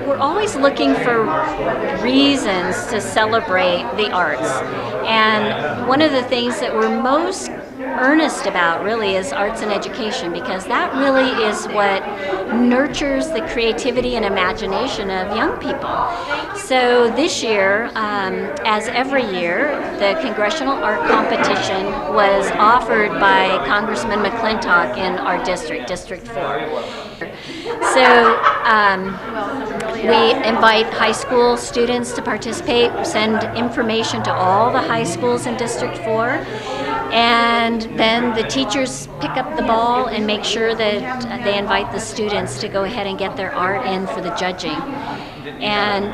We're always looking for reasons to celebrate the arts, and one of the things that we're most earnest about really is arts and education, because that really is what nurtures the creativity and imagination of young people. So this year, as every year, the Congressional Art Competition was offered by Congressman McClintock in our district, District 4. So we invite high school students to participate, send information to all the high schools in District 4, and then the teachers pick up the ball and make sure that they invite the students to go ahead and get their art in for the judging. And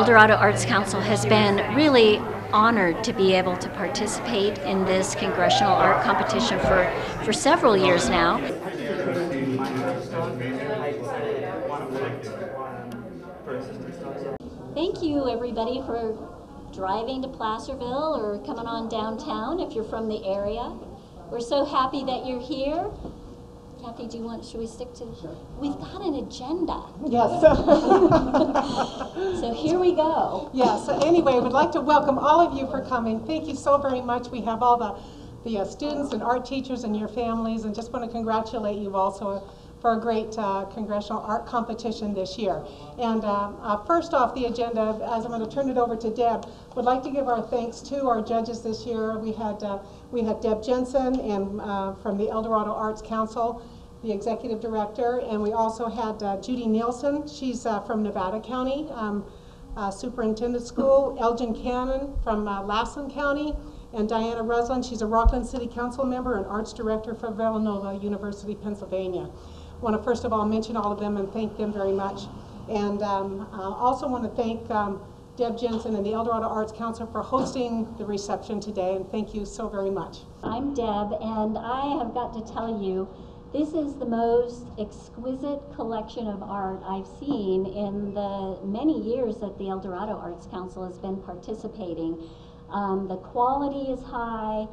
Dorado Arts Council has been really honored to be able to participate in this Congressional Art Competition for several years now. Thank you, everybody, for driving to Placerville or coming on downtown if you're from the area. We're so happy that you're here. Kathy, should we stick to? We've got an agenda. Yes. So here we go. Yes. So anyway, we'd like to welcome all of you for coming. Thank you so very much. We have all the students and art teachers and your families, and just want to congratulate you also for a great Congressional Art Competition this year. And first off the agenda, as I'm going to turn it over to Deb, would like to give our thanks to our judges this year. We had Deb Jensen and from the Dorado Arts Council, the executive director, and we also had Judy Nielsen. She's from Nevada County Superintendent School, Elgin Cannon from Lassen County, and Diana Ruslin. She's a Rockland City Council member and arts director for Villanova University, Pennsylvania. I want to first of all mention all of them and thank them very much. And also want to thank Deb Jensen and the Dorado Arts Council for hosting the reception today, and thank you so very much. I'm Deb, and I have got to tell you, this is the most exquisite collection of art I've seen in the many years that the Dorado Arts Council has been participating. The quality is high,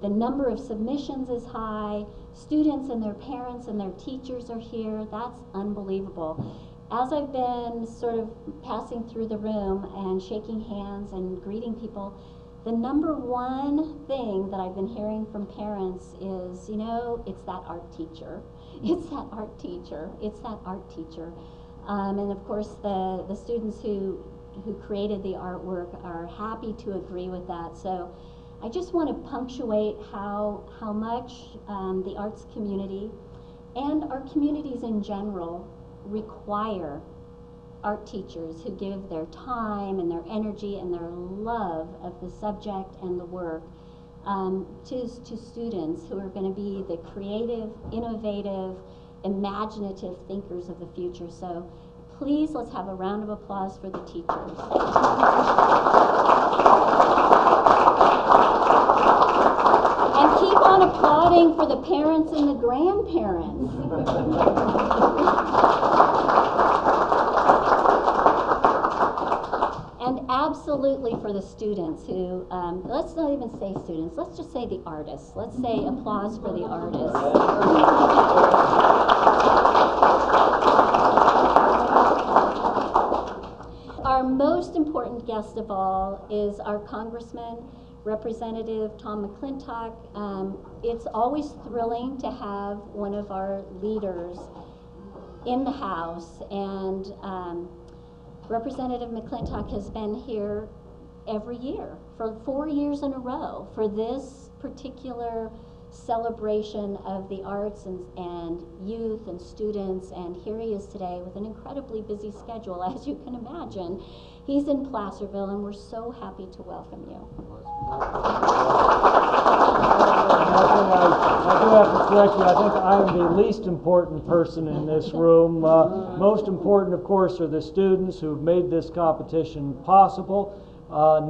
the number of submissions is high, students and their parents and their teachers are here. That's unbelievable. As I've been sort of passing through the room and shaking hands and greeting people, the number one thing that I've been hearing from parents is, you know, it's that art teacher. It's that art teacher. It's that art teacher. And of course the students who created the artwork are happy to agree with that. So I just want to punctuate how much the arts community and our communities in general require art teachers who give their time and their energy and their love of the subject and the work to students who are going to be the creative, innovative, imaginative thinkers of the future. So please, let's have a round of applause for the teachers. And keep on applauding for the parents and the grandparents. And absolutely for the students who, let's not even say students, let's just say the artists. Let's say applause for the artists. Our most important guest of all is our Congressman, Representative Tom McClintock. It's always thrilling to have one of our leaders in the House, and Representative McClintock has been here every year for 4 years in a row for this particular celebration of the arts and youth and students, and here he is today with an incredibly busy schedule, as you can imagine. He's in Placerville, and we're so happy to welcome you. I do have to correct you. I think I'm the least important person in this room. Most important, of course, are the students who've made this competition possible.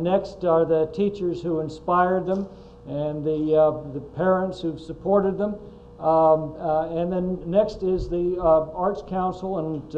Next are the teachers who inspired them, and the parents who've supported them. And then next is the Arts Council, and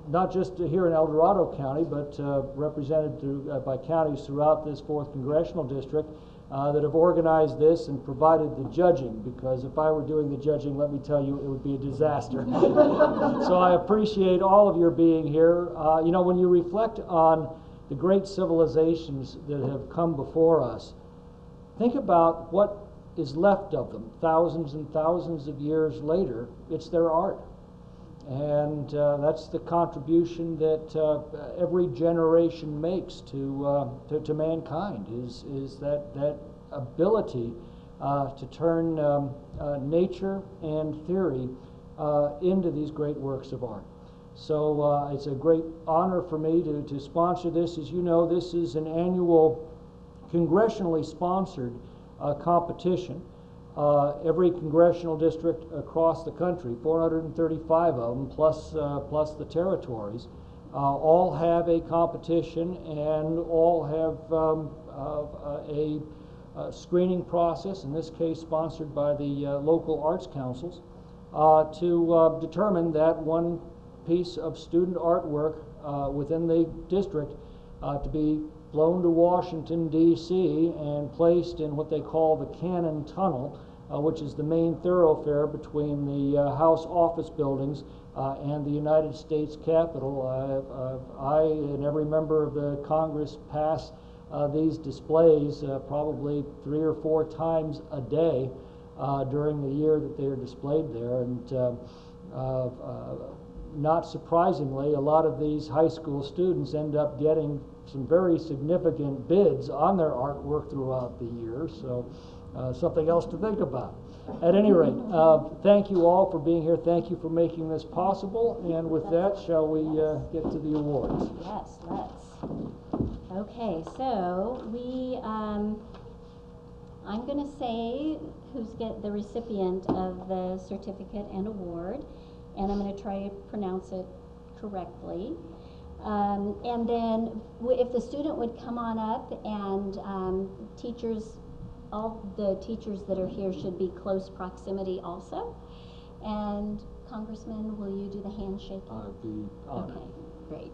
not just here in El Dorado County, but represented by counties throughout this 4th Congressional District. that have organized this and provided the judging, because if I were doing the judging, let me tell you, it would be a disaster. So I appreciate all of your being here. You know, when you reflect on the great civilizations that have come before us, think about what is left of them thousands and thousands of years later. It's their art. And that's the contribution that every generation makes to mankind, is that ability to turn nature and theory into these great works of art. So it's a great honor for me to sponsor this. As you know, this is an annual congressionally sponsored competition. Every congressional district across the country, 435 of them, plus the territories, all have a competition and all have a screening process, in this case sponsored by the local arts councils, to determine that one piece of student artwork within the district to be flown to Washington, D.C. and placed in what they call the Cannon Tunnel, which is the main thoroughfare between the House office buildings and the United States Capitol. I and every member of the Congress pass these displays probably 3 or 4 times a day during the year that they are displayed there. And not surprisingly, a lot of these high school students end up getting some very significant bids on their artwork throughout the year, so something else to think about. At any rate, thank you all for being here. Thank you for making this possible. And with that, shall we get to the awards? Yes, let's. Okay, so I'm going to say who's the recipient of the certificate and award, and I'm going to try to pronounce it correctly. And then if the student would come on up, and teachers, all the teachers that are here should be close proximity also. And Congressman, will you do the handshaking? I'd be honored. Okay, great.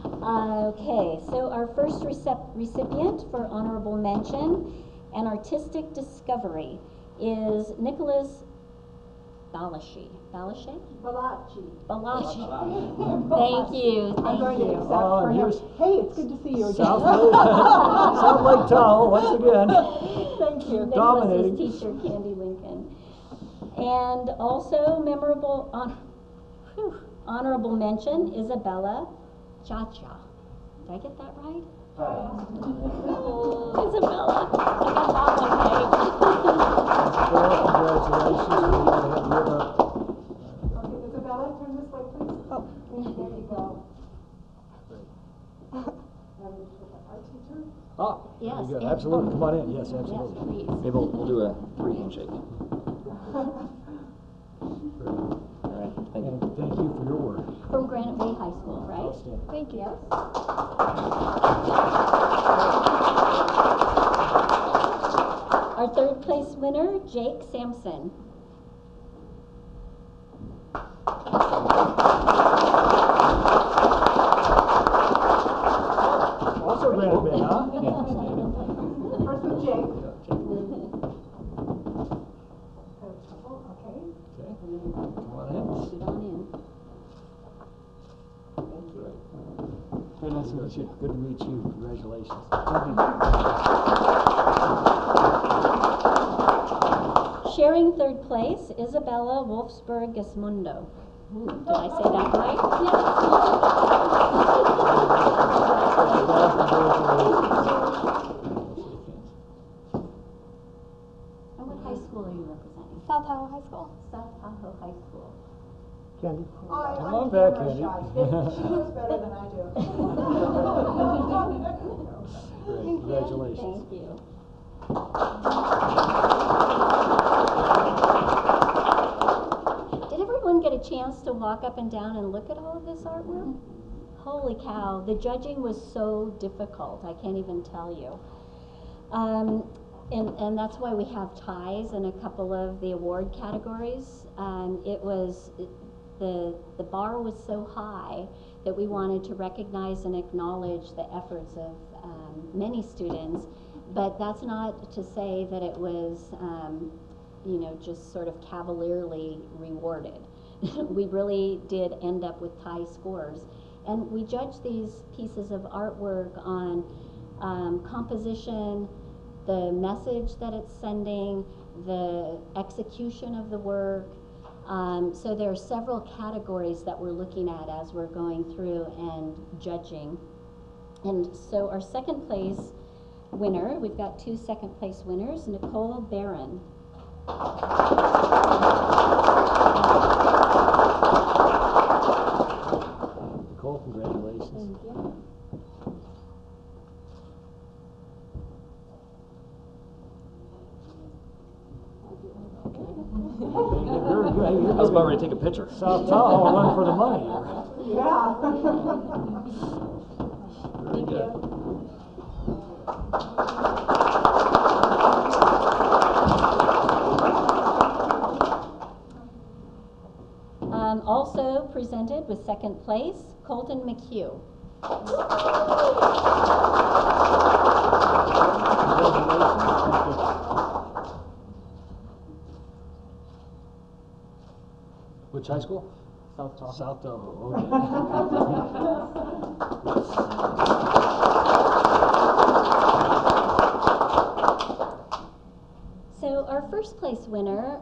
Okay, so our first recipient for honorable mention and artistic discovery is Nicholas Balashi. Balashi? Balachi. Balachi. Thank you. I'm going to Thank you. accept for him. Hey, it's good to see you again. South Lake Tahoe, once again. Thank you. Dominating. Nicholas's teacher, Candi Lincoln. And also memorable, honorable mention, Isabella Chacha. Did I get that right? Oh, Isabella. I got that one right. Congratulations. Okay, Isabella, turn this way, please. Oh, there you go. Our teacher. Ah, Yes, very good. and- Absolutely. Come on in. Yes, Yes, absolutely. please. Maybe we'll do a 3 handshake. All right, thank you. And thank you for your work. From Granite Bay High School, right? Outstanding. Thank you. Yes. Our third place winner, Jake Sampson. Also Granite Bay, huh? First with Jake. Okay. Okay. Come on in. Sit on in. Thank you. Very nice to meet you. Good to meet you. Congratulations. Sharing third place, Isabella Wolfsburg Gismundo. Ooh, did I say that right? And what high school are you representing? South Tahoe High School. South Tahoe High School. Candy. I'm Come on back, camera Candy. shy. She looks better than I do. Great. Congratulations. Thank you. Did everyone get a chance to walk up and down and look at all of this artwork? Holy cow, the judging was so difficult, I can't even tell you. And that's why we have ties in a couple of the award categories. The bar was so high that we wanted to recognize and acknowledge the efforts of many students, But that's not to say that it was, you know, just sort of cavalierly rewarded. We really did end up with tie scores. And we judge these pieces of artwork on composition, the message that it's sending, the execution of the work. So there are several categories that we're looking at as we're going through and judging. And so our second place winner, we've got 2 second place winners, Nicole Barron. Nicole, congratulations. Thank you. Very good. I was about ready to take a picture. South Tahoe went for the money. Yeah. Very good. Also presented with second place, Colton McHugh. Which high school? South Tahoe. South Tahoe, So our first place winner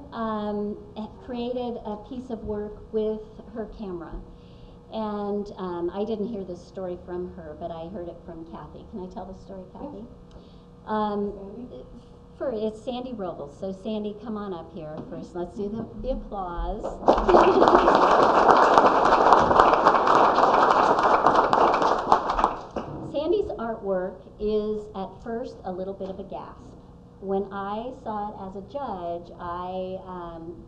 created a piece of work with her camera. And I didn't hear this story from her, but I heard it from Kathy. Can I tell the story, Kathy? It's Sandy Robles. So Sandy, come on up here first. Let's do the applause. Sandy's artwork is at first a little bit of a gasp. When I saw it as a judge, I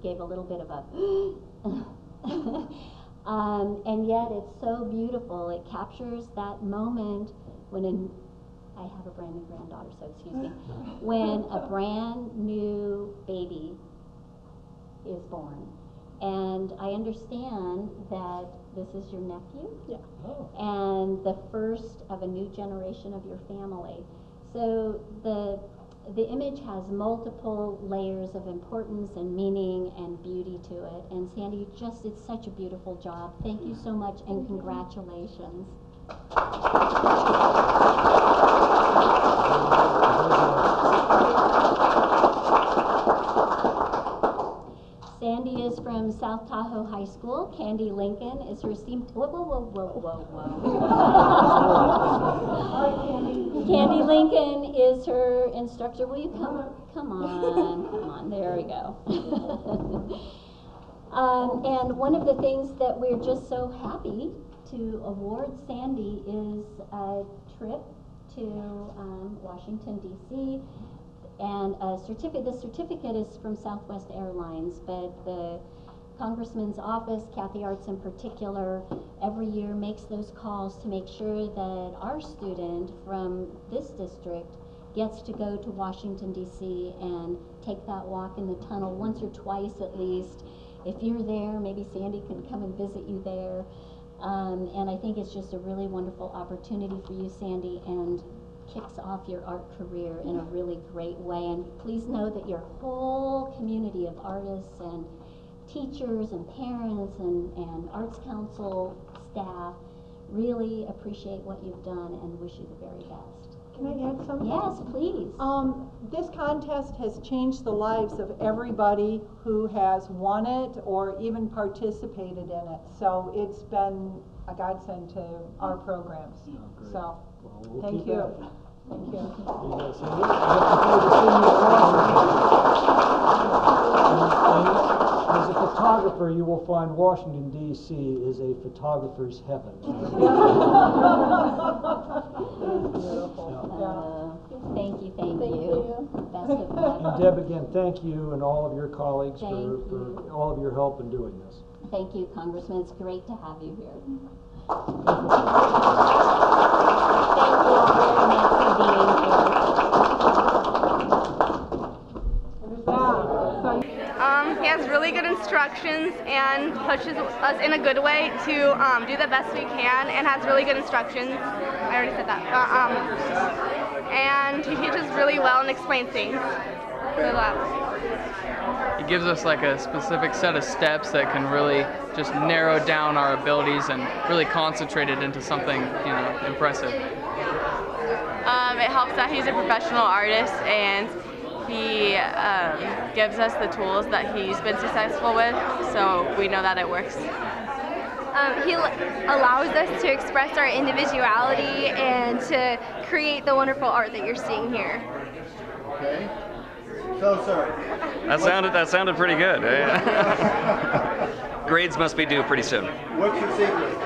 gave a little bit of a and yet it's so beautiful. It captures that moment when I have a brand new granddaughter, so excuse me. When a brand new baby is born. And I understand that this is your nephew. Yeah. Oh. And the first of a new generation of your family. So the image has multiple layers of importance and meaning and beauty to it. And Sandy, you just did such a beautiful job. Thank you so much and congratulations. Sandy is from South Tahoe High School. Candi Lincoln is her esteemed. Whoa, whoa, whoa, whoa, whoa, whoa. Candi Lincoln is her instructor. Will you come? Come on. There we go. And one of the things that we're just so happy to award Sandy is a trip to Washington, D.C. and a certificate. The certificate is from Southwest Airlines, but the Congressman's office, Kathy Arts in particular, every year makes those calls to make sure that our student from this district gets to go to Washington, D.C. and take that walk in the tunnel once or twice at least. If you're there, maybe Sandy can come and visit you there. And I think it's just a really wonderful opportunity for you, Sandy, and kicks off your art career in a really great way. And please know that your whole community of artists and teachers and parents and Arts Council staff really appreciate what you've done and wish you the very best. Can I add something? Yes, please. This contest has changed the lives of everybody who has won it or even participated in it. So it's been a godsend to our programs. great. So, Well, we'll thank keep you. at it. Thank you. As a photographer, you will find Washington, D.C. is a photographer's heaven. Thank you. Best of luck. And Deb, again, thank you and all of your colleagues Thank for you. all of your help in doing this. Thank you, Congressman. It's great to have you here. Thank you all very much for being here. He has really good instructions and pushes us in a good way to do the best we can, and has really good instructions. I already said that. and he teaches really well and explains things really well. He gives us like a specific set of steps that can really just narrow down our abilities and really concentrate it into something, impressive. It helps that he's a professional artist, and he gives us the tools that he's been successful with, so we know that it works. He allows us to express our individuality and to create the wonderful art that you're seeing here. Okay. So, sir. That sounded pretty good. Grades must be due pretty soon. What's your secret?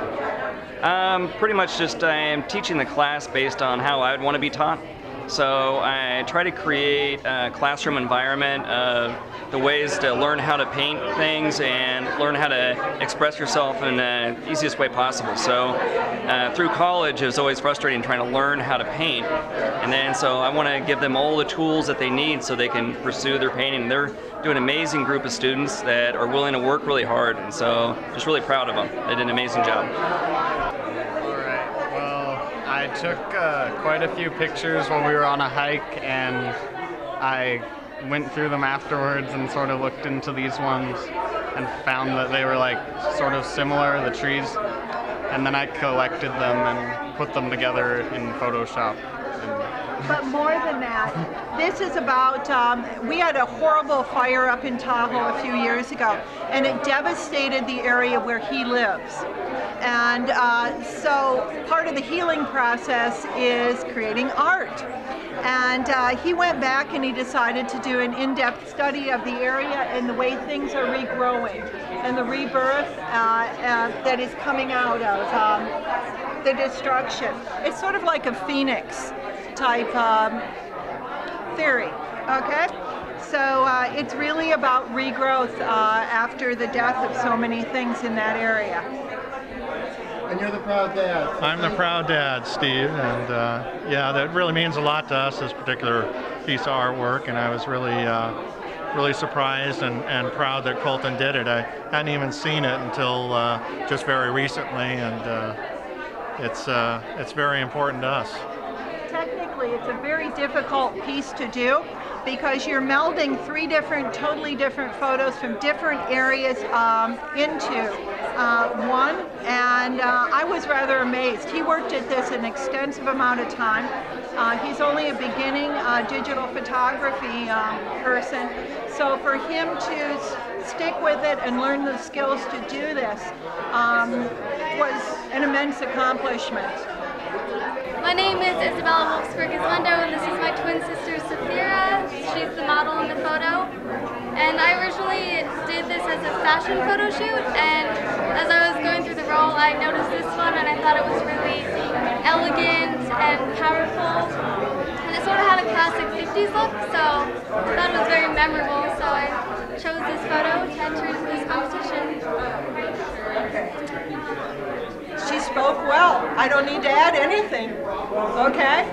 Pretty much just I'm teaching the class based on how I would want to be taught. So I try to create a classroom environment of the ways to learn how to paint things and learn how to express yourself in the easiest way possible. So through college, it was always frustrating trying to learn how to paint. And then so I want to give them all the tools that they need so they can pursue their painting. They're doing an amazing group of students that are willing to work really hard. And so just really proud of them. They did an amazing job. I took quite a few pictures when we were on a hike, and I went through them afterwards and sort of looked into these ones and found that they were like sort of similar, the trees, and then I collected them and put them together in Photoshop. But more than that, this is about, we had a horrible fire up in Tahoe a few years ago, and it devastated the area where he lives. And so part of the healing process is creating art. And he went back and he decided to do an in-depth study of the area and the way things are regrowing and the rebirth that is coming out of the destruction. It's sort of like a phoenix type theory, okay? So it's really about regrowth after the death of so many things in that area. And you're the proud dad. I'm the proud dad, Steve, and yeah, that really means a lot to us, this particular piece of artwork, and I was really surprised and proud that Colton did it. I hadn't even seen it until just very recently, and it's very important to us. Technically, it's a very difficult piece to do because you're melding three totally different photos from different areas into one, and I was rather amazed. He worked at this an extensive amount of time. He's only a beginning digital photography person, so for him to stick with it and learn the skills to do this was an immense accomplishment. My name is Isabella Wolfsburg-Iswendo, and this is my twin sister, Saphira. She's the model in the photo. And I originally did this as a fashion photo shoot, and as I was going through the role, I noticed this one, and I thought it was really elegant and powerful. And it sort of had a classic 50s look, so I thought it was very memorable, so I chose this photo to enter into this competition. She spoke well. I don't need to add anything. Okay?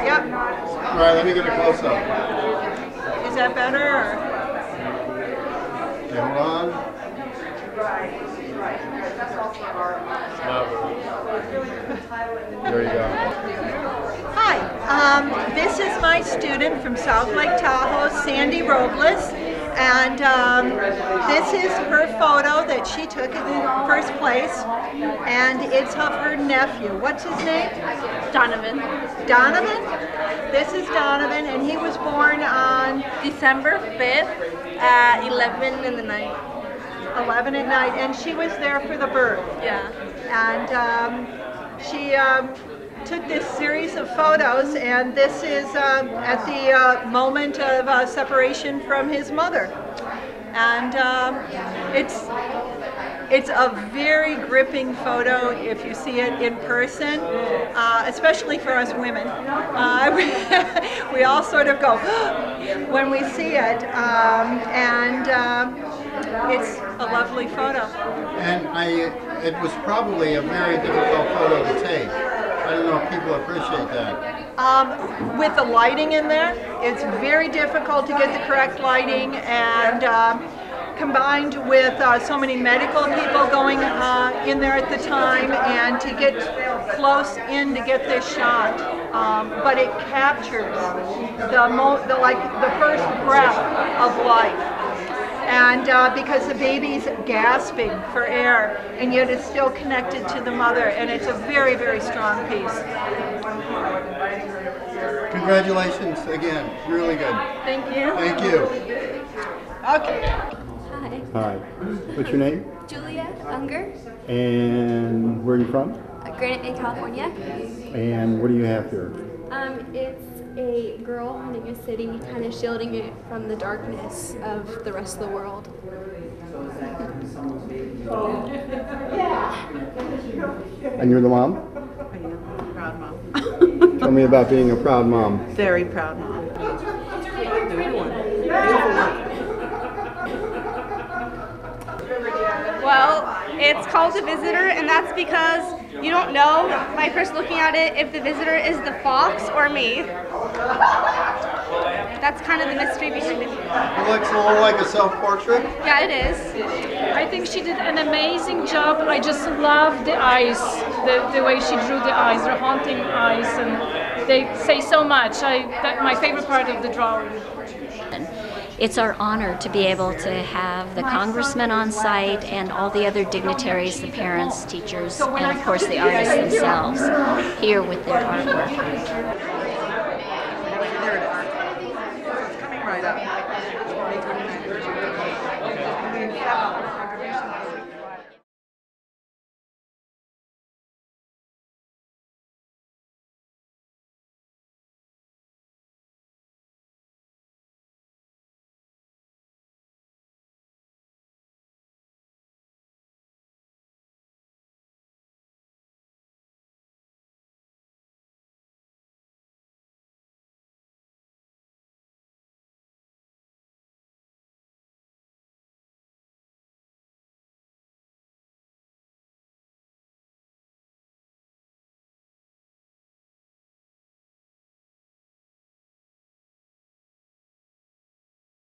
Yep. All right, let me get a close-up. Is that better? Or? Okay, hold on. There you go. Hi, this is my student from South Lake Tahoe, Sandy Robles. And this is her photo that she took in first place, and it's of her nephew. What's his name? Donovan. Donovan? This is Donovan, and he was born on December 5th at 11 in the night. 11 at night, and she was there for the birth. Yeah. And she took this series of photos, and this is at the moment of separation from his mother. And it's a very gripping photo if you see it in person, especially for us women. We all sort of go when we see it, and it's a lovely photo. And it was probably a very difficult photo to take. I don't know if people appreciate that. With the lighting in there, it's very difficult to get the correct lighting, and combined with so many medical people going in there at the time, and to get close in to get this shot. but it captures the first breath of life. And because the baby's gasping for air, and yet it's still connected to the mother, and it's a very, very strong piece. Congratulations again, really good. Thank you. Thank you. Okay. Hi. Hi, what's your name? Julia Unger, And where are you from? Granite Bay, California. And what do you have here? It's a girl hunting a city, kind of shielding it from the darkness of the rest of the world. And you're the mom? I am. Proud mom. Tell me about being a proud mom. Very proud mom. Well, it's called The Visitor, and that's because you don't know, by first looking at it, if the visitor is the fox or me. That's kind of the mystery behind it. It looks a little like a self-portrait. Yeah, it is. I think she did an amazing job. I just love the eyes, the way she drew the eyes, the haunting eyes, and they say so much. That's my favorite part of the drawing. It's our honor to be able to have the congressman on site and all the other dignitaries, the parents, teachers, and of course the artists themselves here with their artwork.